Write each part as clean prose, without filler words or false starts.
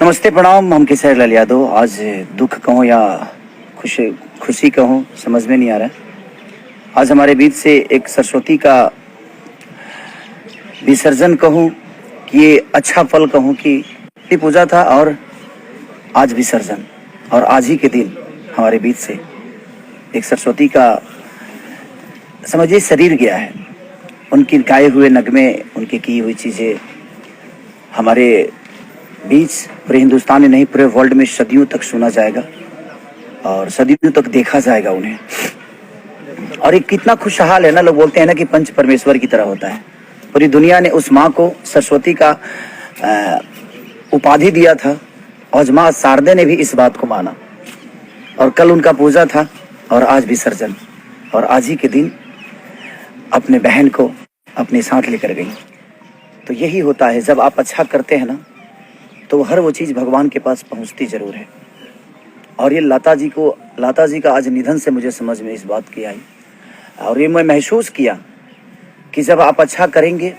नमस्ते, प्रणाम। हम किशोर लाल यादव। आज दुख कहूँ या खुशी कहूँ समझ में नहीं आ रहा है। आज हमारे बीच से एक सरस्वती का विसर्जन कहूँ कि ये अच्छा पल कहूँ कि पूजा था और आज विसर्जन, और आज ही के दिन हमारे बीच से एक सरस्वती का समझिए शरीर गया है। उनकी गाए हुए नगमे, उनकी की हुई चीज़ें हमारे बीच पूरे हिंदुस्तान में नहीं पूरे वर्ल्ड में सदियों तक सुना जाएगा और सदियों तक देखा जाएगा उन्हें। और ये कितना खुशहाल है ना, लोग बोलते हैं ना कि पंच परमेश्वर की तरह होता है। पूरी दुनिया ने उस माँ को सरस्वती का उपाधि दिया था और माँ शारदे ने भी इस बात को माना। और कल उनका पूजा था और आज विसर्जन, और आज ही के दिन अपने बहन को अपने साथ लेकर गई। तो यही होता है, जब आप अच्छा करते हैं ना तो हर वो चीज़ भगवान के पास पहुंचती ज़रूर है। और ये लता जी का आज निधन से मुझे समझ में इस बात की आई, और ये मैं महसूस किया कि जब आप अच्छा करेंगे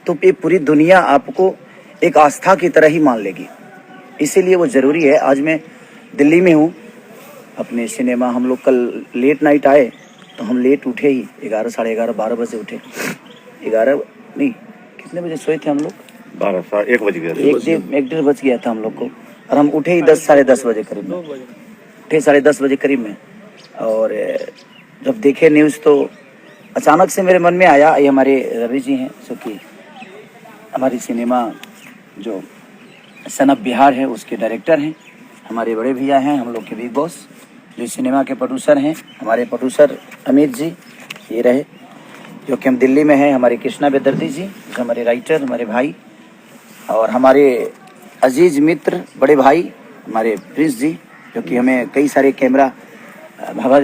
तो ये पूरी दुनिया आपको एक आस्था की तरह ही मान लेगी। इसीलिए वो ज़रूरी है। आज मैं दिल्ली में हूँ अपने सिनेमा। हम लोग कल लेट नाइट आए तो हम लेट उठे ही, 11, साढ़े 11, 12 बजे उठे। 11 नहीं, कितने बजे सोए थे हम लोग? 12, 1 बज गया। 1-1:30 बज गया था हम लोग को, और हम उठे ही 10, साढ़े 10 बजे करीब में उठे, साढ़े 10 बजे करीब में। और जब देखे न्यूज़ तो अचानक से मेरे मन में आया, ये हमारे रवि जी हैं जो कि हमारी सिनेमा जो सन ऑफ बिहार है उसके डायरेक्टर हैं, हमारे बड़े भैया हैं, हम लोग के बिग बॉस जो सिनेमा के प्रोड्यूसर हैं, हमारे प्रोड्यूसर अमित जी ये रहे, जो कि हम दिल्ली में हैं, हमारे कृष्णा बेदर्दी जी जो हमारे राइटर, हमारे भाई, और हमारे अजीज मित्र बड़े भाई हमारे प्रिंस जी जो कि हमें कई सारे कैमरा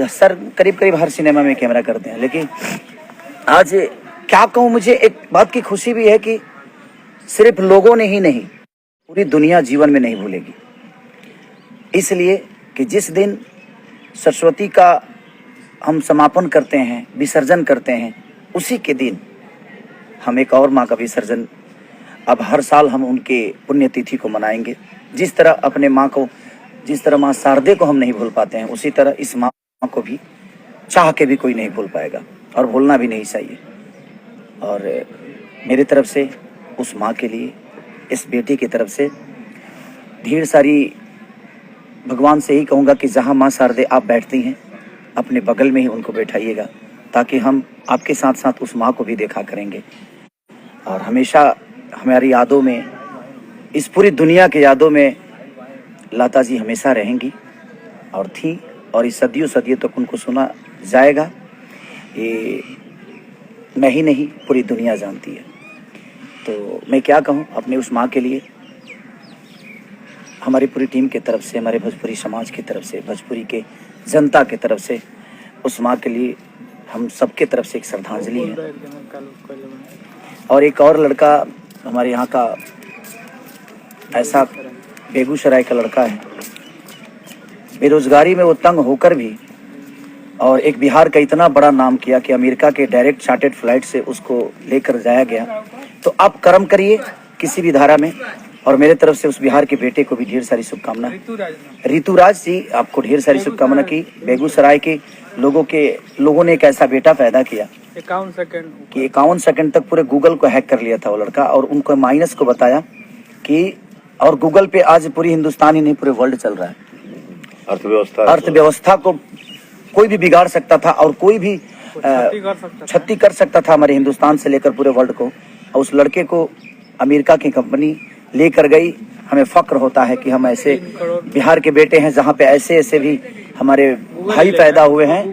सर करीब हर सिनेमा में कैमरा करते हैं। लेकिन आज क्या कहूँ, मुझे एक बात की खुशी भी है कि सिर्फ लोगों ने ही नहीं, पूरी दुनिया जीवन में नहीं भूलेगी। इसलिए कि जिस दिन सरस्वती का हम समापन करते हैं, विसर्जन करते हैं, उसी के दिन हम एक और माँ का विसर्जन अब हर साल हम उनके पुण्यतिथि को मनाएंगे। जिस तरह अपने माँ को, जिस तरह माँ शारदे को हम नहीं भूल पाते हैं, उसी तरह इस माँ को भी चाह के भी कोई नहीं भूल पाएगा और भूलना भी नहीं चाहिए। और मेरी तरफ से उस माँ के लिए, इस बेटी की तरफ से ढेर सारी, भगवान से ही कहूँगा कि जहाँ माँ शारदे आप बैठती हैं अपने बगल में ही उनको बैठाइएगा, ताकि हम आपके साथ साथ उस माँ को भी देखा करेंगे। और हमेशा हमारी यादों में, इस पूरी दुनिया के यादों में लता जी हमेशा रहेंगी और थी, और इस सदियों तक उनको सुना जाएगा। ये मैं ही नहीं, पूरी दुनिया जानती है। तो मैं क्या कहूँ, अपने उस माँ के लिए हमारी पूरी टीम की तरफ से, हमारे भोजपुरी समाज की तरफ से, भोजपुरी के जनता की तरफ से उस माँ के लिए हम सबके तरफ से एक श्रद्धांजलि है। और एक और लड़का हमारे यहाँ का, ऐसा बेगूसराय का लड़का है, बेरोजगारी में वो तंग होकर भी, और एक बिहार का इतना बड़ा नाम किया कि अमेरिका के डायरेक्ट चार्टेड फ्लाइट से उसको लेकर जाया गया। तो आप कर्म करिए किसी भी धारा में, और मेरे तरफ से उस बिहार के बेटे को भी ढेर सारी शुभकामना। ऋतुराज जी, आपको ढेर सारी शुभकामना की। बेगूसराय के लोगों ने एक ऐसा बेटा पैदा किया 51 सेकंड तक पूरे गूगल को हैक कर लिया था वो लड़का, और उनको माइनस को बताया कि, और गूगल पे आज पूरी हिंदुस्तान ही नहीं पूरे वर्ल्ड चल रहा है। अर्थव्यवस्था को कोई भी बिगाड़ सकता था और कोई भी क्षति कर सकता था हमारे हिंदुस्तान से लेकर पूरे वर्ल्ड को। और उस लड़के को अमेरिका की कंपनी लेकर गई। हमें फक्र होता है कि हम ऐसे बिहार के बेटे हैं जहाँ पे ऐसे भी हमारे भाई पैदा हुए हैं,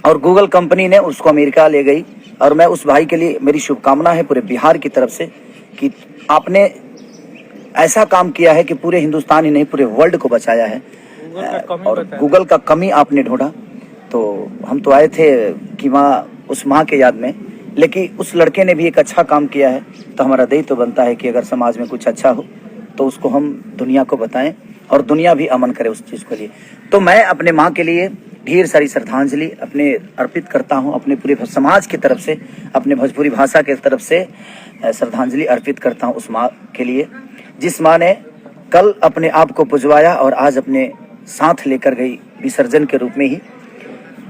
और गूगल कंपनी ने उसको अमेरिका ले गई। और मैं उस भाई के लिए, मेरी शुभकामना है पूरे बिहार की तरफ से कि आपने ऐसा काम किया है कि पूरे हिंदुस्तान ही नहीं पूरे वर्ल्ड को बचाया है। और गूगल का कमी आपने ढूंढा। तो हम तो आए थे कि उस माँ के याद में, लेकिन उस लड़के ने भी एक अच्छा काम किया है। तो हमारा दायित्व तो बनता है कि अगर समाज में कुछ अच्छा हो तो उसको हम दुनिया को बताएं, और दुनिया भी अमन करे उस चीज़ के लिए। तो मैं अपने माँ के लिए ढेर सारी श्रद्धांजलि अपने अर्पित करता हूँ, अपने पूरे समाज की तरफ से, अपने भोजपुरी भाषा की तरफ से श्रद्धांजलि अर्पित करता हूँ उस माँ के लिए, जिस माँ ने कल अपने आप को पुजवाया और आज अपने साथ लेकर गई विसर्जन के रूप में ही।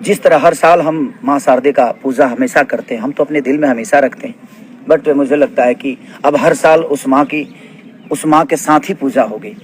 जिस तरह हर साल हम माँ शारदे का पूजा हमेशा करते हैं, हम तो अपने दिल में हमेशा रखते हैं, बट मुझे लगता है कि अब हर साल उस माँ के साथ ही पूजा होगी।